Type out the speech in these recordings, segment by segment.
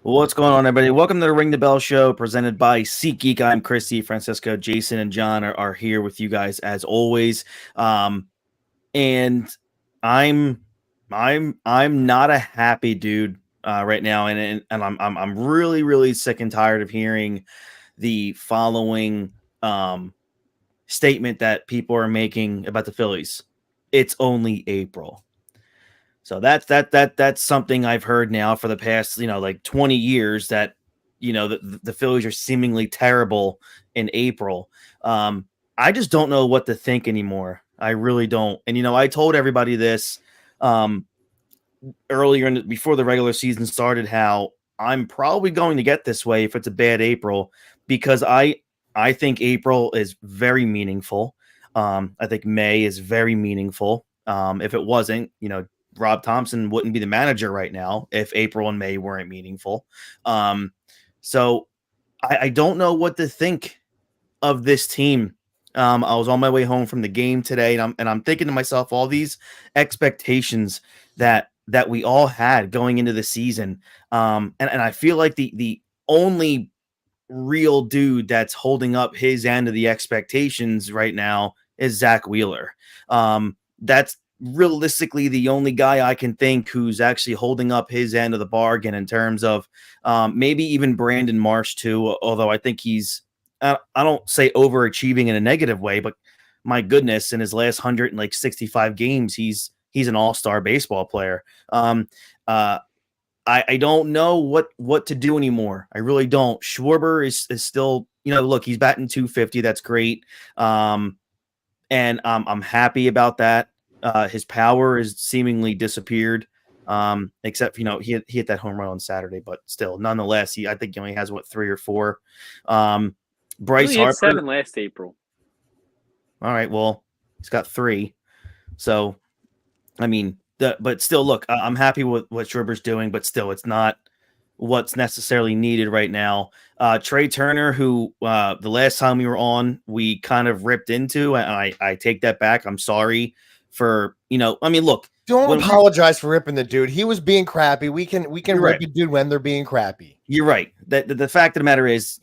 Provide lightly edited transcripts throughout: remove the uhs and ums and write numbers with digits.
What's going on, everybody? Welcome to the Ring the Bell show presented by SeatGeek. I'm Christy, Francisco, Jason, and John are here with you guys as always. And I'm not a happy dude right now, and I'm really sick and tired of hearing the following statement that people are making about the Phillies. It's only April. So that's something I've heard now for the past, like 20 years that, the Phillies are seemingly terrible in April. I just don't know what to think anymore. I really don't. And, I told everybody this earlier before the regular season started, how I'm probably going to get this way if it's a bad April, because I think April is very meaningful. I think May is very meaningful. If it wasn't, Rob Thompson wouldn't be the manager right now if April and May weren't meaningful. So I don't know what to think of this team. I was on my way home from the game today, and I'm thinking to myself, all these expectations that we all had going into the season. And I feel like the only real dude that's holding up his end of the expectations right now is Zach Wheeler. That's realistically the only guy I can think who's actually holding up his end of the bargain in terms of maybe even Brandon Marsh too, although I think he's I don't say overachieving in a negative way, but my goodness, in his last 165 games, he's an all-star baseball player. I don't know what to do anymore. I really don't. Schwarber is still, look, he's batting 250. That's great. And I'm happy about that. His power has seemingly disappeared, except he hit that home run on Saturday, but still, nonetheless, I think he only has 3 or 4. Bryce Harper 7 last April. All right, well, he's got 3, so I mean, but still, look, I'm happy with what Schwarber's doing, but still, it's not what's necessarily needed right now. Trey Turner, who the last time we were on, we kind of ripped into, and I take that back. I'm sorry for, I mean, look. Don't apologize for ripping the dude. He was being crappy. We can rip a dude when they're being crappy. You're right. The fact of the matter is,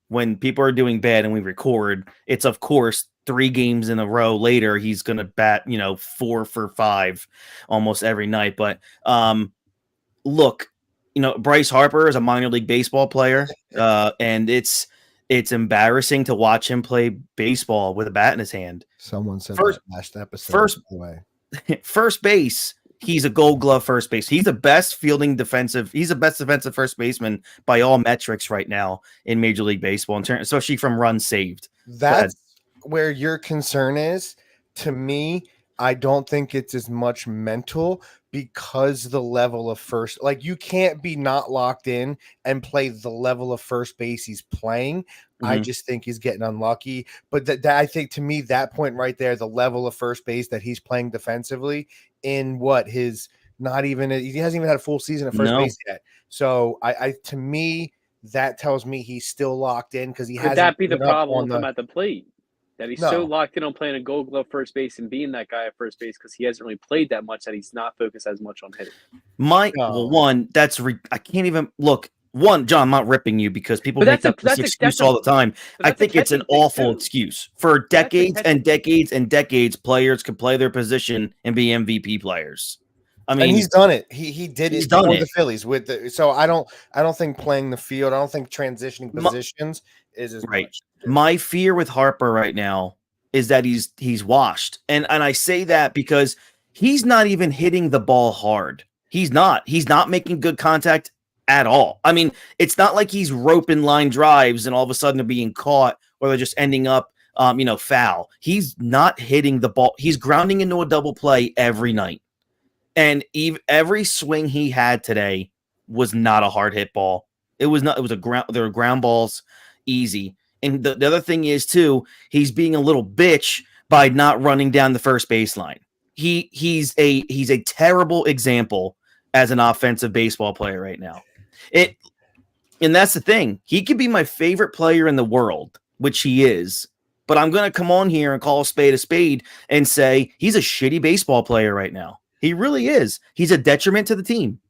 when people are doing bad and we record, it's of course 3 games in a row later, he's going to bat, 4 for 5 almost every night. But look, Bryce Harper is a minor league baseball player, and it's embarrassing to watch him play baseball with a bat in his hand. Someone said that last episode. First base, he's a Gold Glove first base. He's the best He's the best defensive first baseman by all metrics right now in Major League Baseball, especially from runs saved. That's where your concern is. To me, I don't think it's as much mental, because the level of first, like, you can't be not locked in and play the level of first base he's playing. Mm-hmm. I just think he's getting unlucky. But that I think, to me, that point right there, the level of first base that he's playing defensively in he hasn't even had a full season at first base yet. So I to me, that tells me he's still locked in, because he hasn't. Could that be the problem with him at the plate? That he's so locked in on playing a Gold Glove first base and being that guy at first base, because he hasn't really played that much, that he's not focused as much on hitting. I can't even look. John, I'm not ripping you, because people make this excuse all the time. I think it's an awful excuse. For decades and decades and decades, players could play their position and be MVP players. I mean, and he's done it. He did it for the Phillies so I don't think playing the field, I don't think transitioning positions is as right. much. My fear with Harper right now is that he's washed. And I say that because he's not even hitting the ball hard. He's not making good contact at all. I mean, it's not like he's roping line drives and all of a sudden they're being caught, or they're just ending up foul. He's not hitting the ball. He's grounding into a double play every night. And every swing he had today was not a hard hit ball. There were ground balls easy. And the other thing is too, he's being a little bitch by not running down the first baseline. He's a terrible example as an offensive baseball player right now. And that's the thing. He could be my favorite player in the world, which he is. But I'm going to come on here and call a spade and say he's a shitty baseball player right now. He really is. He's a detriment to the team.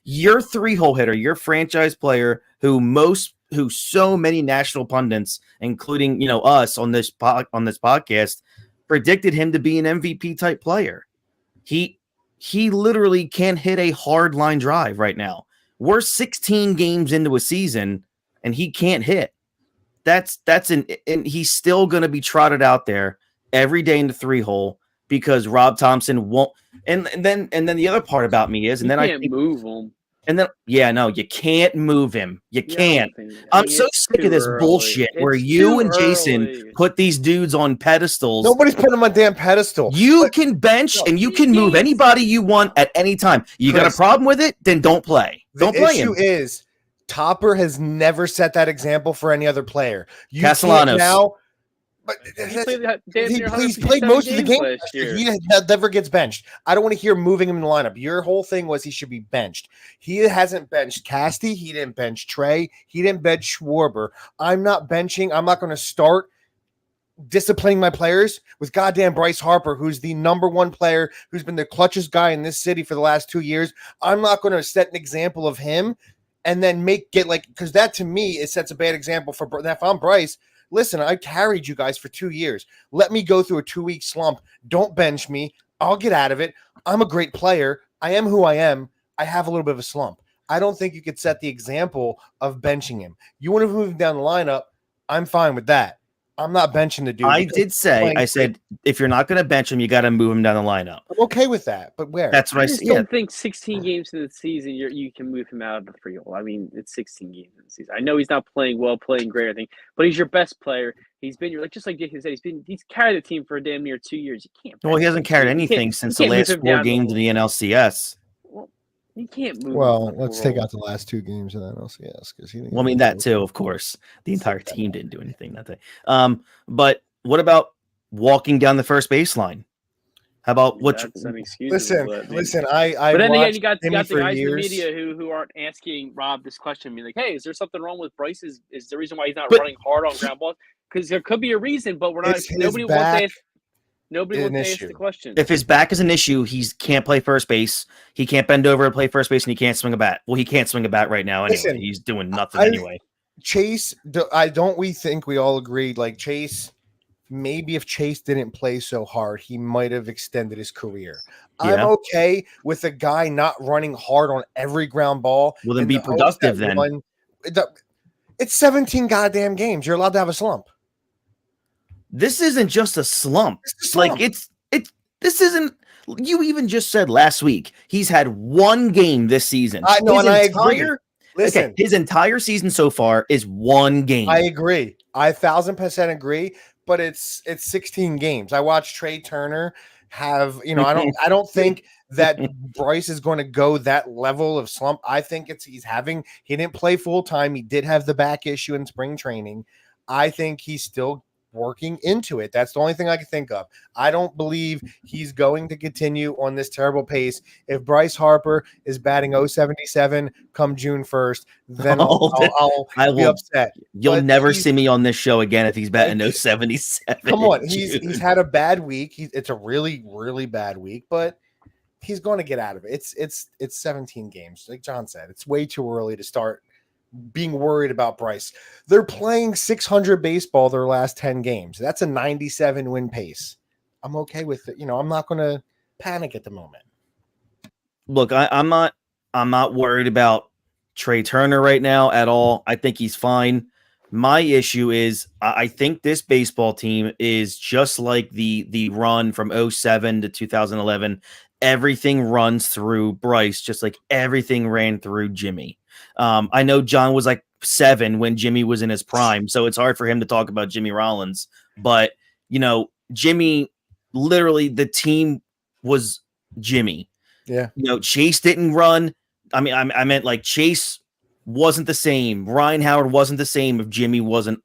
Your 3-hole hitter, your franchise player who so many national pundits, including us on this podcast, predicted him to be an MVP type player. He literally can't hit a hard line drive right now. We're 16 games into a season and he can't hit. And he's still going to be trotted out there every day in the 3-hole because Rob Thompson won't. And then the other part about me is, and you then can't move him. And then, you can't move him. You can't. I'm so sick of this bullshit where you and Jason put these dudes on pedestals. Nobody's putting them on damn pedestal. You can bench and you can move anybody you want at any time. You got a problem with it? Then don't play. Don't play him. The issue is Topper has never set that example for any other player. Castellanos. Now, but he's played most of the game last year. He never gets benched. I don't want to hear moving him in the lineup. Your whole thing was he should be benched. He hasn't benched Casty. He didn't bench Trey. He didn't bench Schwarber. I'm not benching. I'm not going to start disciplining my players with goddamn Bryce Harper, who's the number one player, who's been the clutchest guy in this city for the last 2 years. I'm not going to set an example of him and then because that to me, it sets a bad example for if I'm Bryce. Listen, I carried you guys for 2 years. Let me go through a 2-week slump. Don't bench me. I'll get out of it. I'm a great player. I am who I am. I have a little bit of a slump. I don't think you could set the example of benching him. You want to move him down the lineup, I'm fine with that. I'm not benching the dude. I said, if you're not going to bench him, you got to move him down the lineup. I'm okay with that, but where? That's what I just don't think 16 games in the season you can move him out of the 3-hole. I mean, it's 16 games in the season. I know he's not playing well, playing great, I think, but he's your best player. He's been just like Dick said, he's carried the team for a damn near 2 years. You can't. Well, he hasn't carried anything since the last 4 games of the NLCS. Well, you can't move. Well, let's take out the last 2 games of the NLCS because he. Well, I mean that too, of course. The entire team didn't do anything that day. But what about walking down the first baseline? How about what? Listen. I. But then again, you got the guys in the media who aren't asking Rob this question. I mean, like, hey, is there something wrong with Bryce? Is the reason why he's not running hard on ground balls? Because there could be a reason, but we're not. Nobody wants to ask. Nobody wants to ask the question. If his back is an issue, he can't play first base. He can't bend over to play first base, and he can't swing a bat. Well, he can't swing a bat right now anyway. He's doing nothing anyway. Chase, we think we all agreed, like Chase, maybe if Chase didn't play so hard, he might have extended his career. Yeah. I'm okay with a guy not running hard on every ground ball. Well, then be productive then. It's 17 goddamn games. You're allowed to have a slump. This isn't just a slump. This isn't. You even just said last week he's had 1 game this season. I know, and I agree. Listen, his entire season so far is 1 game. I agree. I 1,000% agree. But it's 16 games. I watched Trey Turner have. I don't think that Bryce is going to go that level of slump. I think he didn't play full time. He did have the back issue in spring training. I think he's still working into it. That's the only thing I can think of. I don't believe he's going to continue on this terrible pace. If Bryce Harper is batting 077 come June 1st, then I'll be upset. You'll never see me on this show again if he's batting 077. Come on, he's had a bad week. It's a really, really bad week, but he's going to get out of it. It's 17 games. Like John said, it's way too early to start being worried about Bryce. They're playing 600 baseball their last 10 games. That's a 97 win pace. I'm okay with it. I'm not going to panic at the moment. Look, I'm not worried about Trey Turner right now at all. I think he's fine. My issue is I think this baseball team is just like the run from 07 to 2011. Everything runs through Bryce, just like everything ran through Jimmy. I know John was like 7 when Jimmy was in his prime, so it's hard for him to talk about Jimmy Rollins. But, Jimmy, literally the team was Jimmy. Yeah. Chase didn't run. I mean, I meant like Chase wasn't the same. Ryan Howard wasn't the same if Jimmy wasn't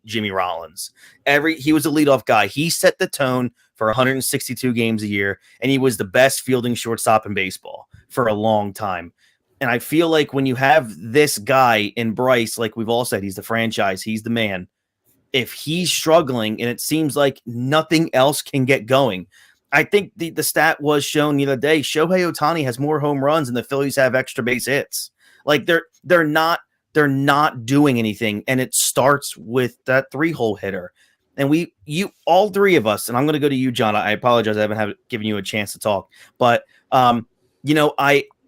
Jimmy Rollins. He was a leadoff guy. He set the tone for 162 games a year, and he was the best fielding shortstop in baseball for a long time. And I feel like when you have this guy in Bryce, like we've all said, he's the franchise, he's the man. If he's struggling and it seems like nothing else can get going, I think the stat was shown the other day. Shohei Ohtani has more home runs than the Phillies have extra base hits. Like they're not doing anything, and it starts with that 3-hole hitter. And all three of us, and I'm going to go to you, John. I apologize, I haven't given you a chance to talk, but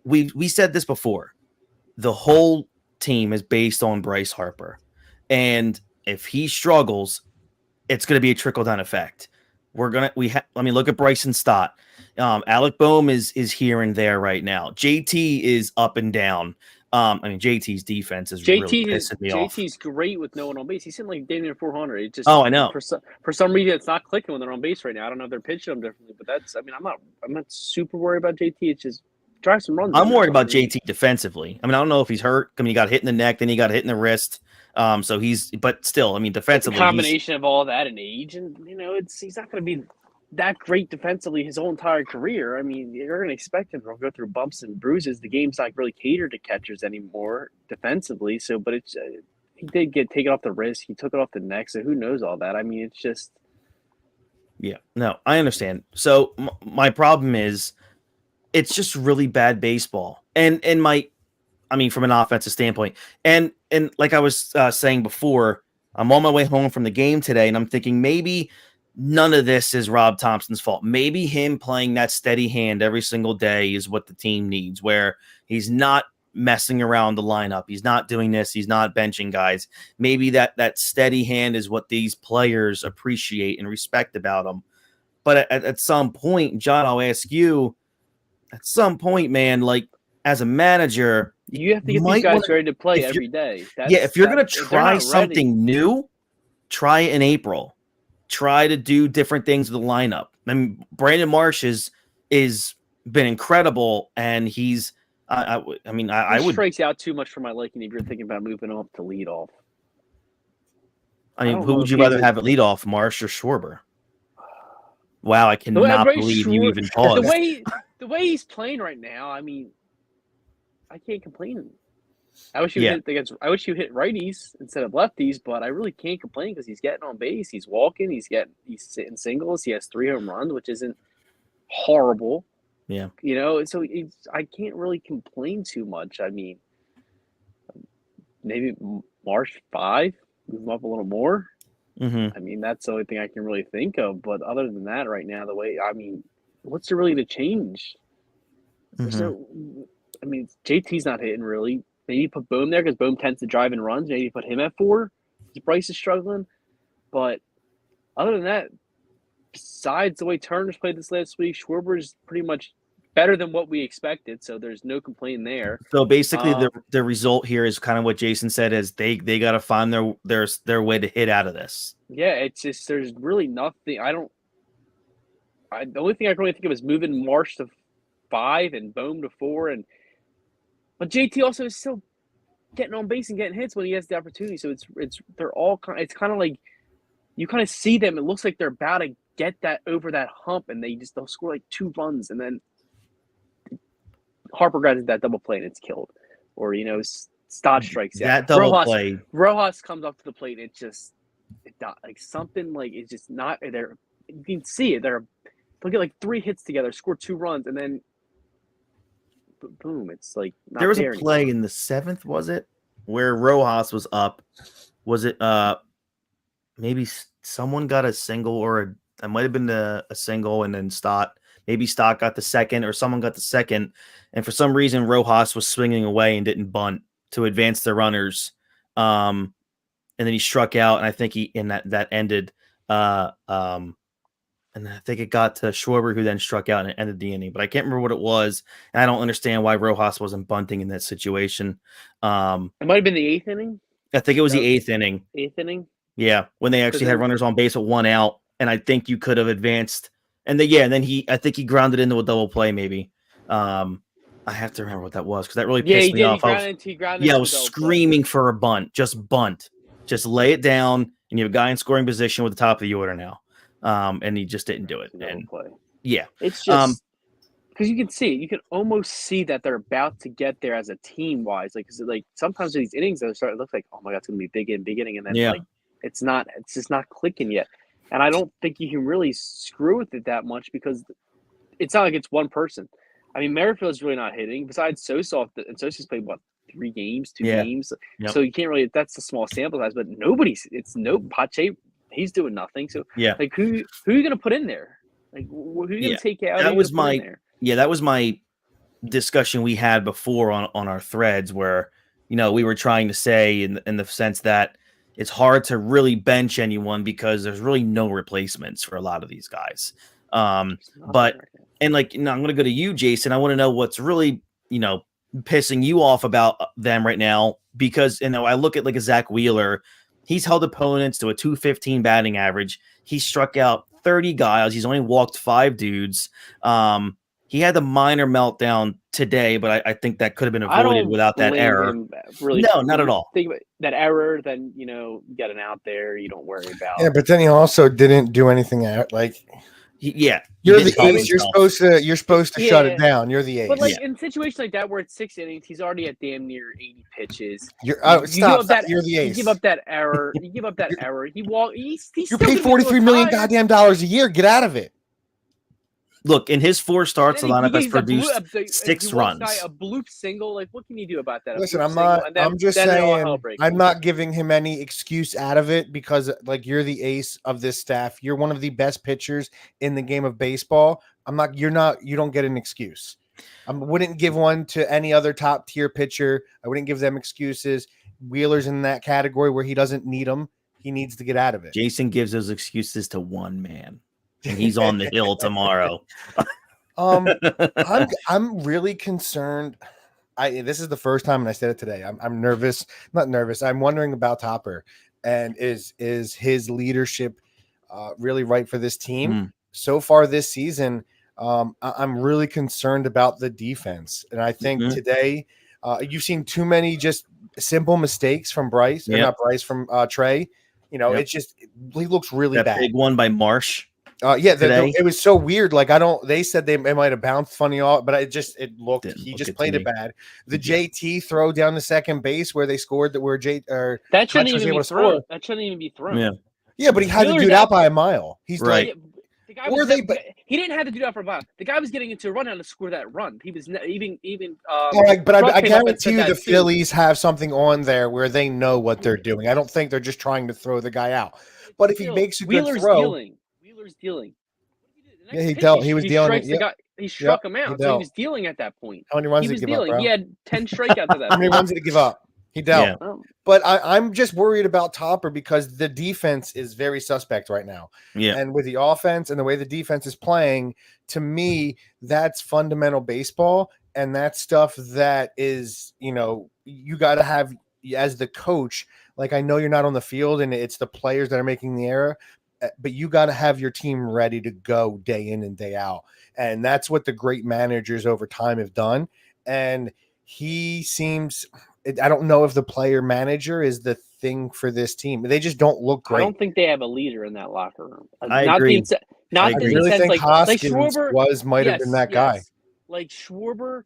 we said this before. The whole team is based on Bryce Harper, and if he struggles, it's going to be a trickle down effect. Let me look at Bryson Stott. Alec Boehm is here and there right now. JT is up and down. JT's defense is really pissing me off. JT's great with no one on base. He's sitting like damn near 400. It just, I know. For some reason, it's not clicking when they're on base right now. I don't know if they're pitching them differently, but I'm not super worried about JT. It's just drive some runs. I'm worried about JT defensively. I don't know if he's hurt. He got hit in the neck, then he got hit in the wrist. But still, defensively, it's a combination of all that and age, and he's not going to be that great defensively his whole entire career. You're going to expect him to go through bumps and bruises. The game's not really catered to catchers anymore defensively. So, but he did get taken off the wrist. He took it off the neck. So who knows all that? It's just. Yeah, no, I understand. So my problem is, it's just really bad baseball, and from an offensive standpoint, and like I was saying before, I'm on my way home from the game today, and I'm thinking maybe none of this is Rob Thompson's fault. Maybe him playing that steady hand every single day is what the team needs, where he's not messing around the lineup. He's not doing this. He's not benching guys. Maybe that steady hand is what these players appreciate and respect about him. But at some point, John, I'll ask you, at some point, man, like as a manager, you have to get these guys ready to play every day. If you're going to try something new, try it in April. Try to do different things with the lineup. Brandon Marsh is been incredible, and he's. I would strikes out too much for my liking if you're thinking about moving off to lead off. Who would you rather have at lead off, Marsh or Schwarber? Wow, I cannot believe you even paused. The way he's playing right now, I can't complain. I wish you hit righties instead of lefties, but I really can't complain because he's getting on base, he's walking, he's sitting singles, he has 3 home runs, which isn't horrible. Yeah, so I can't really complain too much. Maybe March 5, move him up a little more. Mm-hmm. That's the only thing I can really think of. But other than that, right now, what's there really to change? Mm-hmm. JT's not hitting really. Maybe put Boehm there because Boehm tends to drive and runs. Maybe put him at 4 because Bryce is struggling. But other than that, besides the way Turner's played this last week, Schwarber's pretty much better than what we expected. So there's no complaint there. So basically, the result here is kind of what Jason said: is they got to find their way to hit out of this. Yeah, it's just there's really nothing. The only thing I can really think of is moving Marsh to 5 and Boehm to 4 But JT also is still getting on base and getting hits when he has the opportunity. So they're all it's kind of like you kind of see them. It looks like they're about to get that over that hump, and they'll score like 2 runs, and then Harper grabs that double play and it's killed, or Stott strikes that double play. Rojas comes up to the plate. And it's something like it's just not there. You can see it. They'll get like 3 hits together, score 2 runs, and then. Boom! It's like not there was a play anymore. in the 7th, was it, where Rojas was up? Was it maybe someone got a single, or it might have been a single, and then maybe Stott got the second, or someone got the second, and for some reason Rojas was swinging away and didn't bunt to advance the runners, and then he struck out, and I think that ended. And I think it got to Schwarber, who then struck out and it ended the inning. But I can't remember what it was. And I don't understand why Rojas wasn't bunting in that situation. It might have been the 8th inning. I think it was the 8th inning. 8th inning? Yeah, when they actually had runners on base with 1 out. And I think you could have advanced. And then I think he grounded into a double play maybe. I have to remember what that was because that really pissed me off. I was screaming for a bunt. Just bunt. Just lay it down, and you have a guy in scoring position with the top of the order now. And he just didn't do it. And yeah, it's just because you can see it. You can almost see that they're about to get there as a team wise. Because sometimes these innings it looks like, oh my god, it's gonna be big inning, and then it's just not clicking yet. And I don't think you can really screw with it that much because it's not like it's one person. I mean, Merrifield's really not hitting. Besides Sosa, and Sosa's played, what, 3 games, 2 Yeah. games? Yep. So you can't really – that's a small sample size. But Pache, he's doing nothing. So, Yeah. like, who are you going to put in there? Like, who are you going to take out? That was my discussion we had before on our threads where, we were trying to say in the sense that it's hard to really bench anyone because there's really no replacements for a lot of these guys. But I'm going to go to you, Jason. I want to know what's really, pissing you off about them right now, because, I look at like a Zach Wheeler. He's held opponents to a 215 batting average. He struck out 30 guys. He's only walked 5 dudes. He had the minor meltdown today, but I think that could have been avoided without that error. Really, no, not at all. Think about that error, then you get an out there. You don't worry about. Yeah, but then he also didn't do anything out. You're the ace. You're supposed to shut it down. You're the ace. But in situations like that where it's 6 innings, he's already at damn near 80 pitches. Stop. You're the ace. You give up that error. He's you paid $43 million goddamn dollars a year. Get out of it. Look, in his 4 starts, the lineup has produced 6 runs. A bloop single. Like, what can you do about that? Listen, I'm just saying, I'm not giving him any excuse out of it because, you're the ace of this staff. You're one of the best pitchers in the game of baseball. You don't get an excuse. I wouldn't give one to any other top tier pitcher. I wouldn't give them excuses. Wheeler's in that category where he doesn't need them. He needs to get out of it. Jason gives those excuses to one man. And he's on the hill tomorrow. I'm really concerned. This is the first time, and I said it today. I'm nervous. Not nervous. I'm wondering about Topper, and is his leadership really right for this team? So far this season, I'm really concerned about the defense, and I think today you've seen too many just simple mistakes from Bryce, or not Bryce, from Trey. It's just he looks really bad. Big one by Marsh. It was so weird. They said they might have bounced funny off, but it just played it bad. The JT throw down the second base where they scored that shouldn't even be thrown. That shouldn't even be thrown. Yeah, but he had the dude out by a mile. He's right. The guy he didn't have to do that for a mile. The guy was getting into a run to score that run. He was even. But I guarantee you, the Phillies have something on there where they know what they're doing. I don't think they're just trying to throw the guy out. But if he makes a good throw. Wheeler's dealing. Yeah, he dealt. He was dealing. He struck him out. So he was dealing at that point. How many runs did he give up, bro? He had 10 strikeouts at that. How many runs did he give up? He dealt. Yeah. But I'm just worried about Topper because the defense is very suspect right now. Yeah. And with the offense and the way the defense is playing, to me, that's fundamental baseball. And that's stuff that is, you got to have as the coach. I know you're not on the field and it's the players that are making the error, but you got to have your team ready to go day in and day out. And that's what the great managers over time have done. And he seems, I don't know if the player manager is the thing for this team. They just don't look great. I don't think they have a leader in that locker room. I agree. I really think Hoskins might have been that guy. Like Schwarber.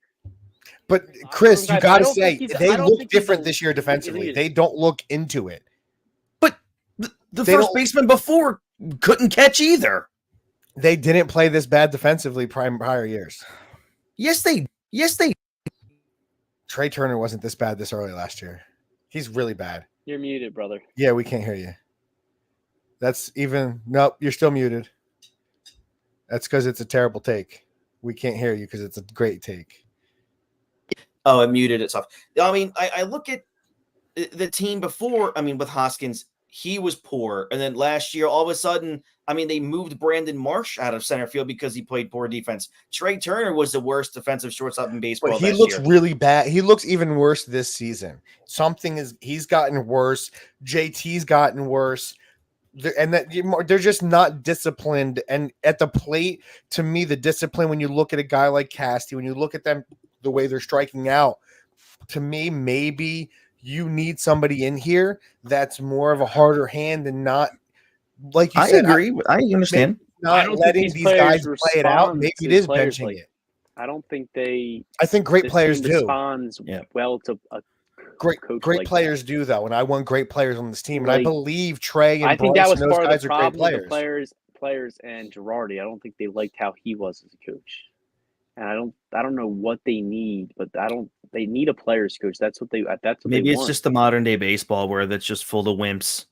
But Chris, you got to say, they look different this year defensively. They don't look into it. The first baseman before couldn't catch either. They didn't play this bad defensively prior years. Yes, they. Trey Turner wasn't this bad this early last year. He's really bad. You're muted, brother. Yeah, we can't hear you. Nope, you're still muted. That's because it's a terrible take. We can't hear you because it's a great take. Oh, I muted it. I mean, I look at the team before. I mean, with Hoskins, he was poor. And then last year, all of a sudden, they moved Brandon Marsh out of center field because he played poor defense. Trey Turner was the worst defensive shortstop in baseball. But he looks really bad. He looks even worse this season. He's gotten worse. JT's gotten worse. And they're just not disciplined. And at the plate, to me, the discipline, when you look at a guy like Casty, when you look at them, the way they're striking out, to me, maybe you need somebody in here that's more of a harder hand and not, like you said. I agree. I understand. Not letting these guys play it out. Maybe it is benching it. I don't think they. I think great players do responds well to a coach great like players that. do though, and I want great players on this team, and I Like, believe Trey and I think Bryce that was and those part of guys the are great problem with the players. players and Girardi. I don't think they liked how he was as a coach. And I don't know what they need, but they need a players coach. That's what they Maybe it's want. just the modern day baseball where that's just full of wimps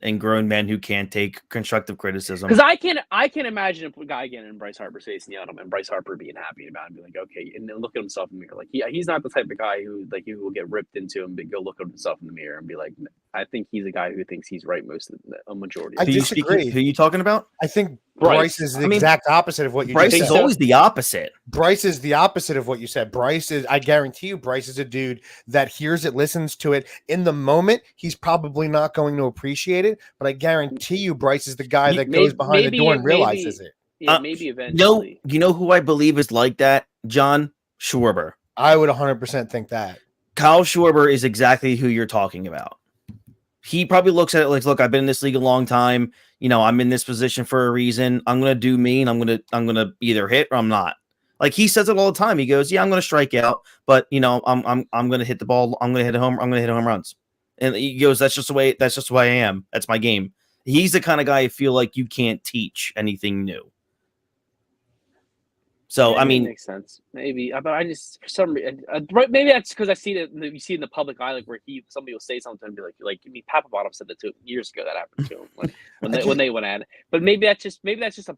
and grown men who can't take constructive criticism. Because I can imagine a guy getting in Bryce Harper's face in the autumn and Bryce Harper being happy about it and be like, okay, and then look at himself in the mirror. Like he's not the type of guy who will get ripped into and go look at himself in the mirror and be like, I think he's a guy who thinks he's right a majority of I the time. disagree. Who are you talking about? I think Bryce is the exact opposite of what you Bryce just is said. always the opposite. Bryce is the opposite of what you said. I guarantee you, Bryce is a dude that hears it, listens to it. In the moment, he's probably not going to appreciate it, but I guarantee you, Bryce is the guy that goes behind the door and realizes it. Yeah, maybe eventually. You know who I believe is like that? John Schwarber. I would 100% think that. Kyle Schwarber is exactly who you're talking about. He probably looks at it like, look, I've been in this league a long time. You know, I'm in this position for a reason. I'm going to do me, and I'm going to either hit or I'm not. Like he says it all the time. He goes, "Yeah, I'm going to strike out, but you know, I'm going to hit the ball. I'm going to hit a home. I'm going to hit home runs." And he goes, "That's just the way I am. That's my game." He's the kind of guy I feel like you can't teach anything new. So I mean, makes sense. Maybe, but I just for some reason, maybe that's because I see that you see in the public eye, like where somebody will say something and be like, I mean, Papa Bottom said that 2 years ago that happened to him when they went at it. But maybe that's just a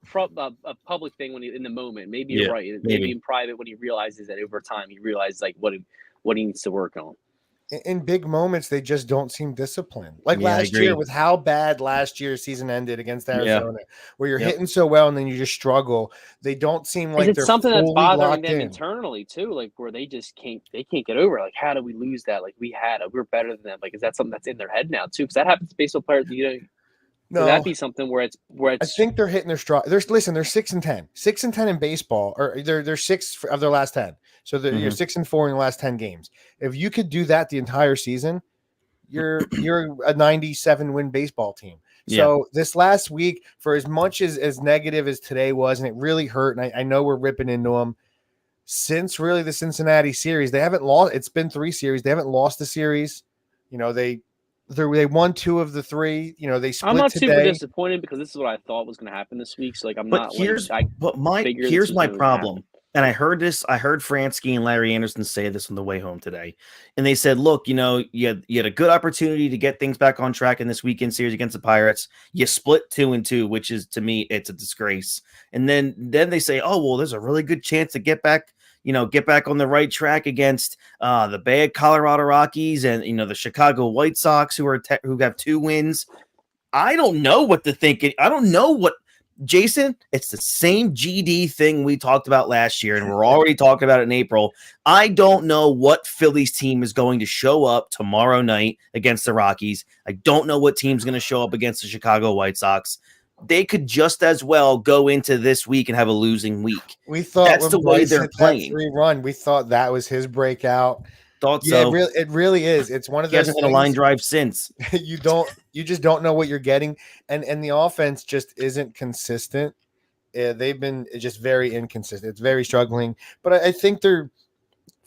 public thing when in the moment. Maybe you're right. Maybe in private when he realizes that over time he realizes like what he needs to work on. In big moments, they just don't seem disciplined. Like last year, with how bad last year's season ended against Arizona, where you're hitting so well and then you just struggle. They don't seem like they're something that's bothering them in. internally too, like where they just can't get over. Like, how did we lose that? Like we're better than them. Like, is that something that's in their head now too? Because that happens to baseball players. No, could that be something where it's? I think they're hitting their stride. They're 6-10, 6-10 in baseball, or they're 6 of their last 10. So you're 6-4 in the last 10 games. If you could do that the entire season, you're a 97 win baseball team. So this last week, for as much as negative as today was, and it really hurt, and I know we're ripping into them. Since really the Cincinnati series, they haven't lost. It's been 3 series. They haven't lost the series. You know, they won 2 of the 3. You know, they split. I'm not today. super disappointed because this is what I thought was going to happen this week. So like, here's my problem. And I heard Fransky and Larry Anderson say this on the way home today. And they said, look, you know, you had a good opportunity to get things back on track in this weekend series against the Pirates. You split 2-2, which is, to me, it's a disgrace. And then they say, oh, well, there's a really good chance to get back on the right track against the bad Colorado Rockies and, you know, the Chicago White Sox who have 2 wins. I don't know what to think. I don't know what. Jason, it's the same GD thing we talked about last year, and we're already talking about it in April. I don't know what Phillies team is going to show up tomorrow night against the Rockies. I don't know what team's going to show up against the Chicago White Sox. They could just as well go into this week and have a losing week. We thought that's the way they're playing. 3-run, we thought that was his breakout. Thought so. It really is. It's one of those. He hasn't had a line drive since. You just don't know what you're getting, and the offense just isn't consistent. They've been just very inconsistent. It's very struggling. But I think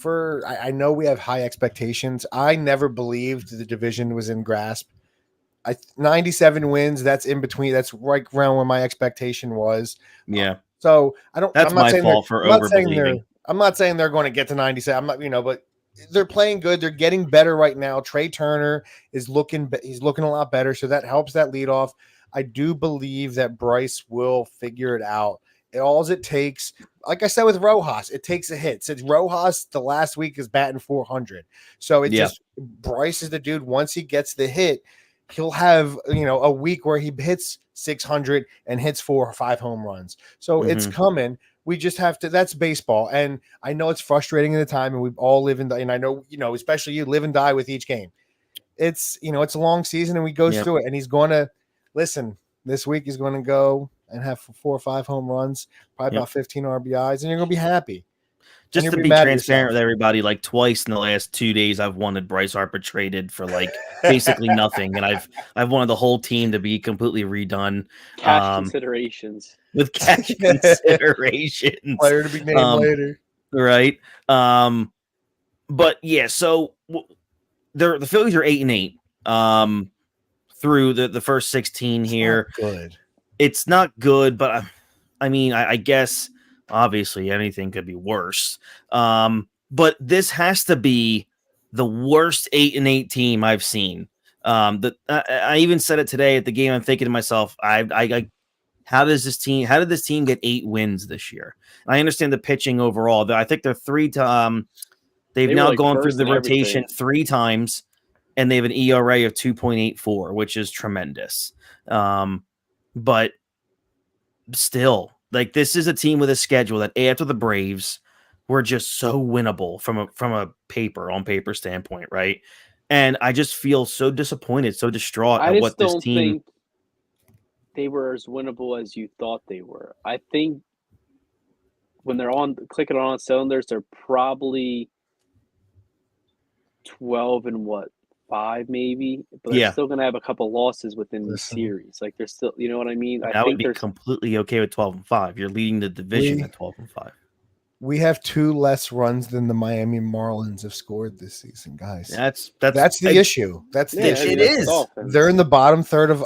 I know we have high expectations. I never believed the division was in grasp. 97 wins. That's in between. That's right around where my expectation was. Yeah. So I don't. That's my fault for overbelieving. I'm not saying they're going to get to 97. I'm not, but. They're playing good. They're getting better right now. Trey Turner is looking a lot better, so that helps that leadoff. I do believe that Bryce will figure it out. It takes, like I said with Rojas, it takes a hit. Since Rojas the last week is batting 400, so Bryce is the dude. Once he gets the hit, he'll have a week where he hits 600 and hits 4 or 5 home runs. So it's coming. We just have to. That's baseball, and I know it's frustrating at the time, and we all live and die. And I know, especially you live and die with each game. It's it's a long season, and we go through it. And he's going to listen. This week he's going to go and have 4 or 5 home runs, probably about 15 RBIs, and you're going to be happy. Just to be transparent with everybody, like twice in the last 2 days, I've wanted Bryce Harper traded for like basically nothing, and I've wanted the whole team to be completely redone. Cash considerations. With cash considerations, player to be named later, right? But yeah, so the Phillies are 8-8 through the first 16 here. Good. It's not good, but I mean, I guess obviously anything could be worse. But this has to be the worst 8-8 team I've seen. I even said it today at the game. I'm thinking to myself, how did this team get 8 wins this year? And I understand the pitching overall. I think they're they've now gone through the rotation 3 times, and they have an ERA of 2.84, which is tremendous. But still, like, this is a team with a schedule that after the Braves were just so winnable from a paper standpoint, right? And I just feel so disappointed, so distraught at what this team. Think they were as winnable as you thought they were. I think when they're clicking on cylinders, they're probably 12-5 maybe, but they're still going to have a couple losses within the series. Like, they're still, you know what I mean? I would be completely okay with 12-5. You're leading the division at 12-5. We have 2 less runs than the Miami Marlins have scored this season, guys. That's the issue. That's the issue. It is. They're in the bottom third of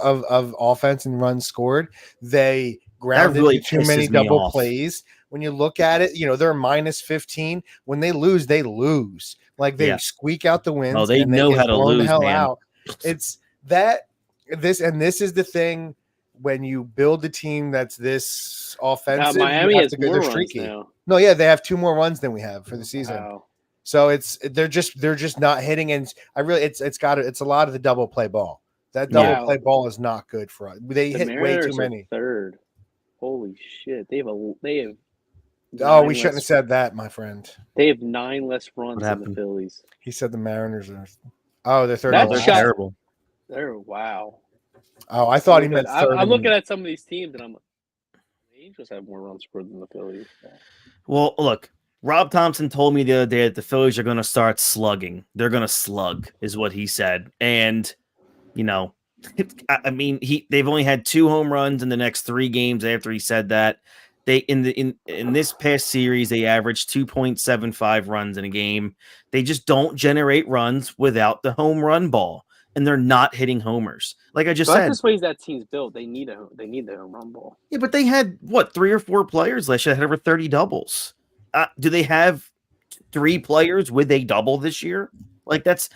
offense and runs scored. They grounded really too many double plays. When you look at it, they're minus 15. When they lose, they lose. Like, they squeak out the wins. Oh, they know how to lose, man. Out. It's that this is the thing. When you build a team that's this offensive, Miami has more runs now. No, yeah, they have 2 more runs than we have for the season. Wow. So they're just not hitting, and it's a lot of the double play ball. That double play ball is not good for us. They hit way too many. Third. Holy shit. They have we shouldn't have said that, my friend. They have 9 less runs than the Phillies. He said the Mariners are. Oh, they're third. They're terrible. Wow. Oh, I thought he meant third. I'm looking at some of these teams, and I'm like, the Angels have more runs scored than the Phillies. Well, look, Rob Thompson told me the other day that the Phillies are going to start slugging. They're going to slug, is what he said. And, I mean, they've only had 2 home runs in the next 3 games after he said that. They in this past series, they averaged 2.75 runs in a game. They just don't generate runs without the home run ball. And they're not hitting homers. Like I just said. That's just ways that team's built. They need the home run ball. Yeah, but they had 3 or 4 players last year that had over 30 doubles. Do they have 3 players with a double this year? Like, this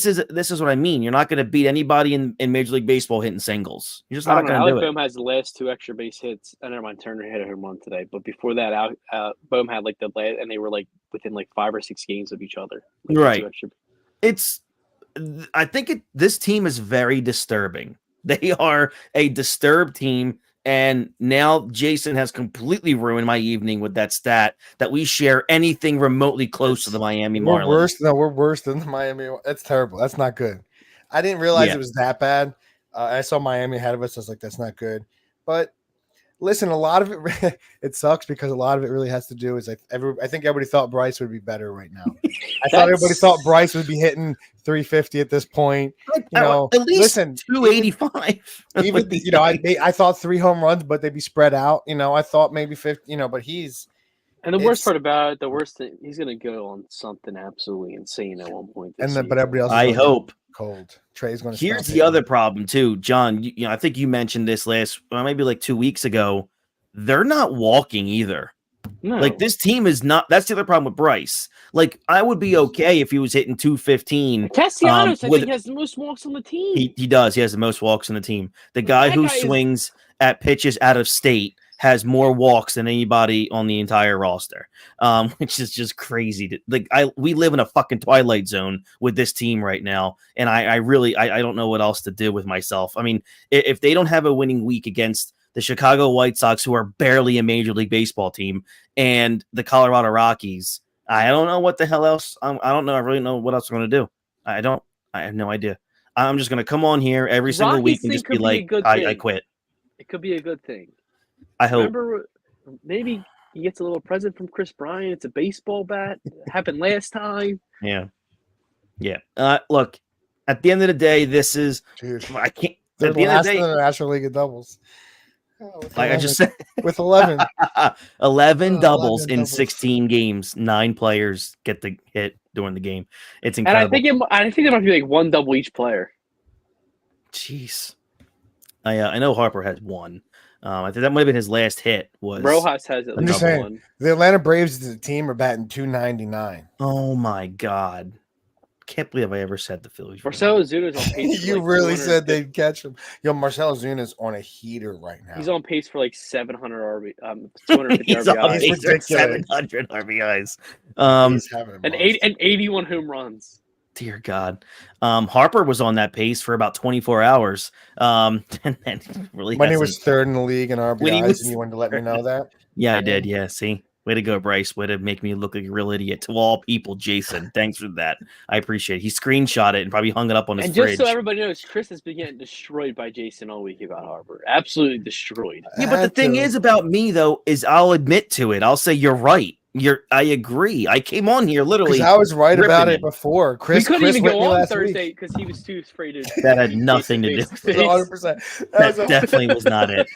is what I mean. You're not going to beat anybody in Major League Baseball hitting singles. You're just not going to do it. Bohm has the last 2 extra base hits. Never mind, Turner hit a home run today. But before that, Bohm had like the last, and they were like within like 5 or 6 games of each other. Like, right. I think this team is very disturbing. They are a disturbed team, and now Jason has completely ruined my evening with that stat that we share anything remotely close to the Miami Marlins. We're worse than the Miami. That's terrible. That's not good. I didn't realize it was that bad. I saw Miami ahead of us. I was like, that's not good. But listen, a lot of it, it sucks because a lot of it really has to do is I think everybody thought Bryce would be better right now. I thought everybody thought Bryce would be hitting 350 at this point. At least 285. Even I thought 3 home runs, but they'd be spread out. I thought maybe 50. But he's. And the worst part about it, he's going to go on something absolutely insane at one point. But everybody else. I hope. Cold. Trey's going to. Here's the other problem too, John. I think you mentioned this maybe like 2 weeks ago. They're not walking either. No. Like, this team is not. That's the other problem with Bryce. Like, I would be okay if he was hitting 215. Castellanos, I think, has the most walks on the team. He does. He has the most walks on the team. The guy who swings at pitches out of state has more walks than anybody on the entire roster, which is just crazy. We live in a fucking twilight zone with this team right now, and I really don't know what else to do with myself. I mean, if they don't have a winning week against the Chicago White Sox, who are barely a Major League Baseball team, and the Colorado Rockies, I don't know what the hell else. I don't know. I really know what else we're going to do. I have no idea. I'm just going to come on here every single week and just be like, I quit. It could be a good thing. I hope. Remember, maybe he gets a little present from Chris Bryant. It's a baseball bat. It happened last time. Yeah. Look, at the end of the day, this is. Dude, I can't. They're at the end of the day, in the National League of doubles. Like I just said, with 11. 11 doubles in 16 games. 9 players get the hit during the game. It's And incredible. I think there might be like one double each player. Jeez. I know Harper has one. I think that might have been his last hit. Was Rojas has at I'm just least saying, one. the Atlanta Braves as a team are batting 299. Oh my God! Can't believe I ever said the Phillies. were Marcelo Ozuna's on pace. For You like really 250 said they'd catch him. Yo, Marcelo Zuna's on a heater right now. He's on pace for like 700 RB, 250 He's on RBIs. pace for ridiculous. 700 RBIs. He's having a And monster. 81 home runs. Dear God. Harper was on that pace for about 24 hours. And then really When he hasn't- was third in the league in When he RBIs, was and you wanted to let me know that. Yeah, I did. Yeah, see? Way to go, Bryce. Way to make me look like a real idiot. To all people, Jason. Thanks for that. I appreciate it. He screenshot it and probably hung it up on his And fridge. just so everybody knows, Chris has been getting destroyed by Jason all week about Harper. Absolutely destroyed. Yeah, but the thing is about me, though, is I'll admit to it. I'll say you're right. I agree. I came on here literally. Because I was right about ripping it before. Chris, We couldn't Chris even went go me on last Thursday week. because he was too afraid to. That had nothing to do face with it. 100%. That definitely was not it.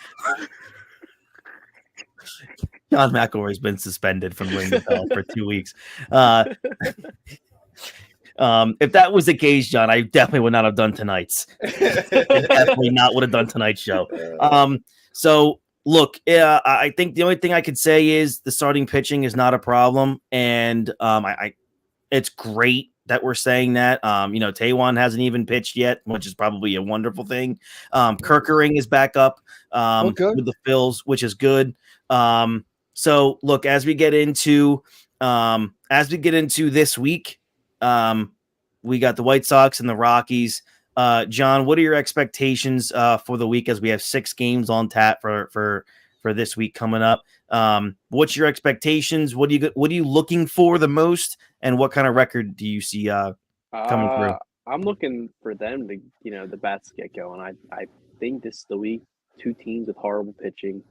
John McElroy's been suspended from Ring the Bell for 2 weeks. If that was the case, John, I definitely would not have done tonight's. Definitely not would have done tonight's show. So look, I think the only thing I could say is the starting pitching is not a problem, and it's great that we're saying that. Taijuan hasn't even pitched yet, which is probably a wonderful thing. Kerkering is back up with the Phils, which is good. So look, as we get into this week, we got the White Sox and the Rockies. John, what are your expectations for the week as we have 6 games on tap for this week coming up? What's your expectations? What are you looking for the most, and what kind of record do you see coming through? I'm looking for them to, the bats to get going. I think this is the week. 2 teams with horrible pitching.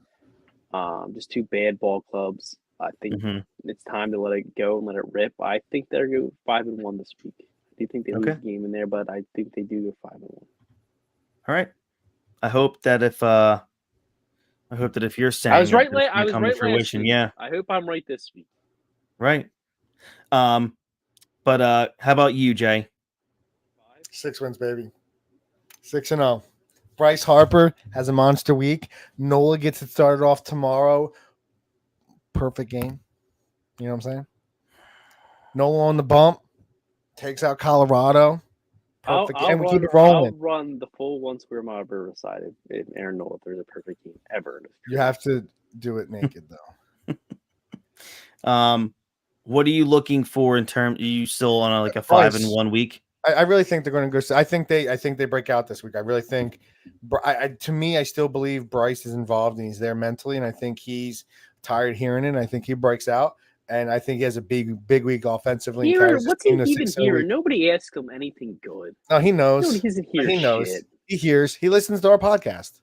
Just 2 bad ball clubs. I think it's time to let it go and let it rip. I think they're going 5-1 this week. I do think they lose a game in there, but I think they do go 5-1. All right. I hope that if you're saying I was right. I was right last week. Yeah. I hope I'm right this week. Right. But how about you, Jay? 6 wins, baby. 6-0. Bryce Harper has a monster week. Nola gets it started off tomorrow. Perfect game. You know what I'm saying? Nola on the bump. Takes out Colorado. Perfect game. We keep it rolling. I'll run the full one square mile Riverside if Aaron Nola throws a perfect game ever. You have to do it naked, though. What are you looking for in terms? Are you still on a 5-1 week? I really think they're going to go. I think they break out this week. I really think. To me, I still believe Bryce is involved and he's there mentally, and I think he's tired hearing it. And I think he breaks out, and I think he has a big week offensively. What's he even hearing? Nobody asks him anything good. No, he knows. Nobody doesn't hear he knows. Shit. He hears. He listens to our podcast.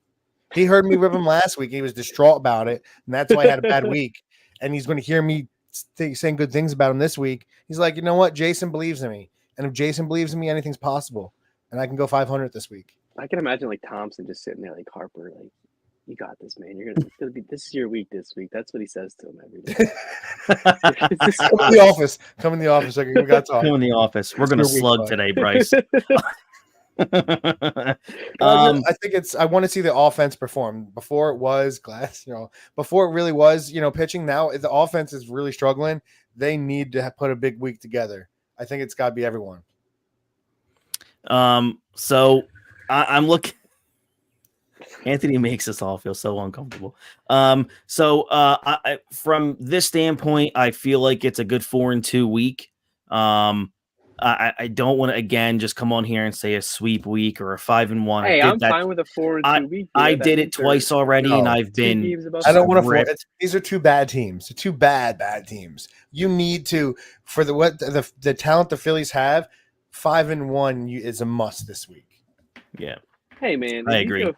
He heard me rip him last week. He was distraught about it, and that's why I had a bad week. And he's going to hear me saying good things about him this week. He's like, you know what? Jason believes in me. And if Jason believes in me, anything's possible. And I can go 500 this week. I can imagine Thompson just sitting there Harper, you got this, man. It's gonna be this is your week this week. That's what he says to him every day. Come in the office. Come in the office. We got talk. Come in the office. We're gonna slug today, Bryce. I think I want to see the offense perform. Before it was before it really was, pitching. Now the offense is really struggling. They need to put a big week together. I think it's got to be everyone. So I'm looking. Anthony makes us all feel so uncomfortable. So from this standpoint, I feel like it's a good 4-2 week. I don't want to again just come on here and say a sweep week or a 5-1. Hey, I'm fine with a 4-2 week. I did it twice already, and I've been. I don't want to. These are 2 bad teams. 2 bad teams. You need to for the talent the Phillies have. 5-1 is a must this week. Yeah. Hey man, I agree.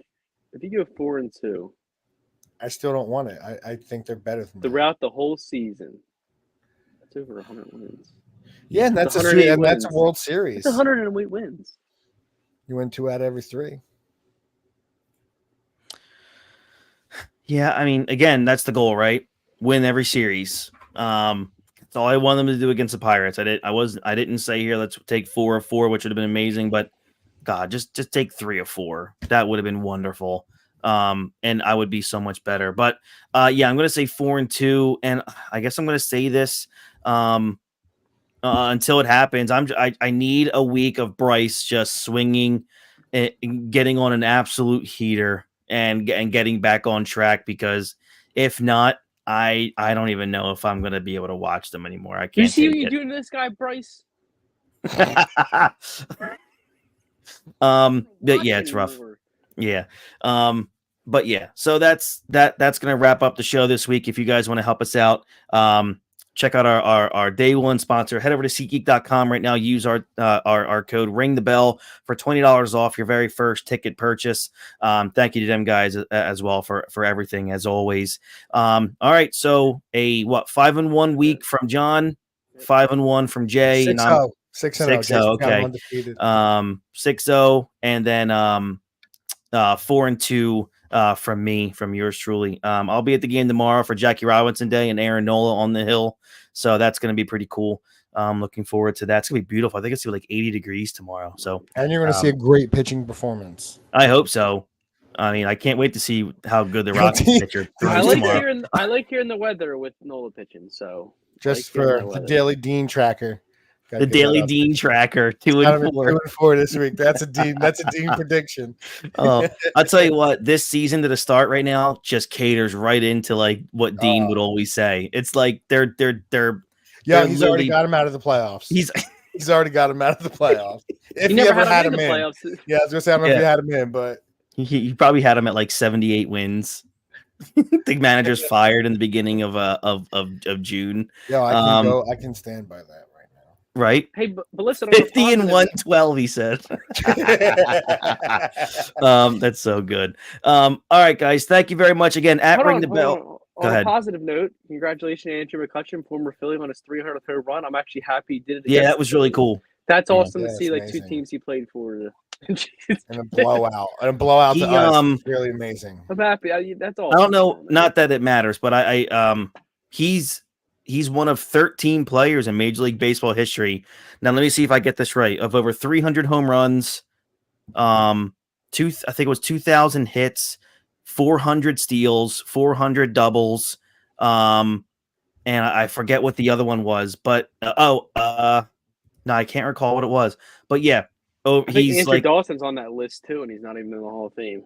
If you go 4-2, I still don't want it. I think they're better than throughout the whole season. That's over 100 wins. Yeah, and that's a World Series. It's 108 wins. You win 2 out of every 3. Yeah, I mean, again, that's the goal, right? Win every series. That's all I want them to do against the Pirates. I didn't say here let's take 4 of 4, which would have been amazing, but God, just take 3 of 4. That would have been wonderful. And I would be so much better. But yeah, I'm gonna say 4-2, and I guess I'm gonna say this until it happens. I need a week of Bryce just swinging, and getting on an absolute heater and getting back on track, because if not, I don't even know if I'm gonna be able to watch them anymore. I can't. You see what take you're it. doing to this guy, Bryce? But yeah, it's rough. Yeah. But yeah, so that's gonna wrap up the show this week. If you guys want to help us out, check out our day one sponsor. Head over to SeatGeek.com right now. Use our code Ring the Bell for $20 off your very first ticket purchase. Thank you to them guys as well for everything as always. All right, so a 5-1 week from John, 5-1 from Jay, and I'm 6-0. Okay. 6-0, and then 4-2 from me, from yours truly. I'll be at the game tomorrow for Jackie Robinson Day and Aaron Nola on the hill, so that's going to be pretty cool. Looking forward to that. It's gonna be beautiful. I think it's gonna be like 80 degrees tomorrow. So, and you're gonna see a great pitching performance. I hope so. I mean, I can't wait to see how good the Rockies pitcher I throws like hearing the weather with Nola pitching. So just for the Daily Dean tracker. The Daily Dean tracker, 2-4. 2-4 this week. That's a Dean prediction. Oh, I'll tell you what, this season to the start right now just caters right into like what Dean would always say. It's like they're he's already got him out of the playoffs. He's already got him out of the playoffs. If he ever had him in the playoffs. Yeah, I was gonna say I don't know if you had him in, but he probably had him at like 78 wins. The manager's fired in the beginning of June. Yeah, I can stand by that. Right? Hey, but listen, 50 and 112, he said. That's so good. All right, guys. Thank you very much again. Ring the bell. On a positive note, congratulations, Andrew McCutchen, former Philly, on his 300th home run. I'm actually happy he did it. Yeah, that was really cool. That's awesome to see, like amazing. 2 teams he played for. And a blowout. And a blowout to us. Really amazing. I'm happy. That's all. I don't know, not that it matters, but he's one of 13 players in Major League Baseball history. Now, let me see if I get this right. Of over 300 home runs, I think it was 2,000 hits, 400 steals, 400 doubles, and I forget what the other one was. But no, I can't recall what it was. But yeah, he's Andrew Dawson's on that list too, and he's not even in the Hall of Fame.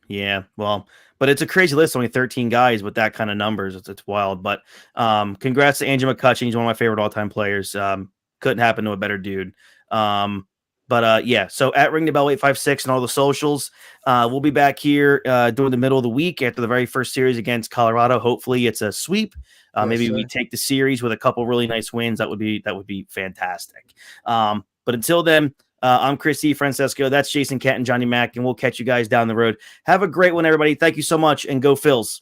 Yeah, well, but it's a crazy list. Only 13 guys with that kind of numbers. It's wild. But congrats to Andrew McCutchen. He's one of my favorite all-time players. Couldn't happen to a better dude. But yeah, so at Ring the Bell 856 and all the socials. We'll be back here during the middle of the week after the very first series against Colorado. Hopefully it's a sweep. Maybe we take the series with a couple really nice wins. That would be fantastic. But until then, I'm Chris E. Francesco. That's Jason Kent and Johnny Mack, and we'll catch you guys down the road. Have a great one, everybody. Thank you so much, and go Phils.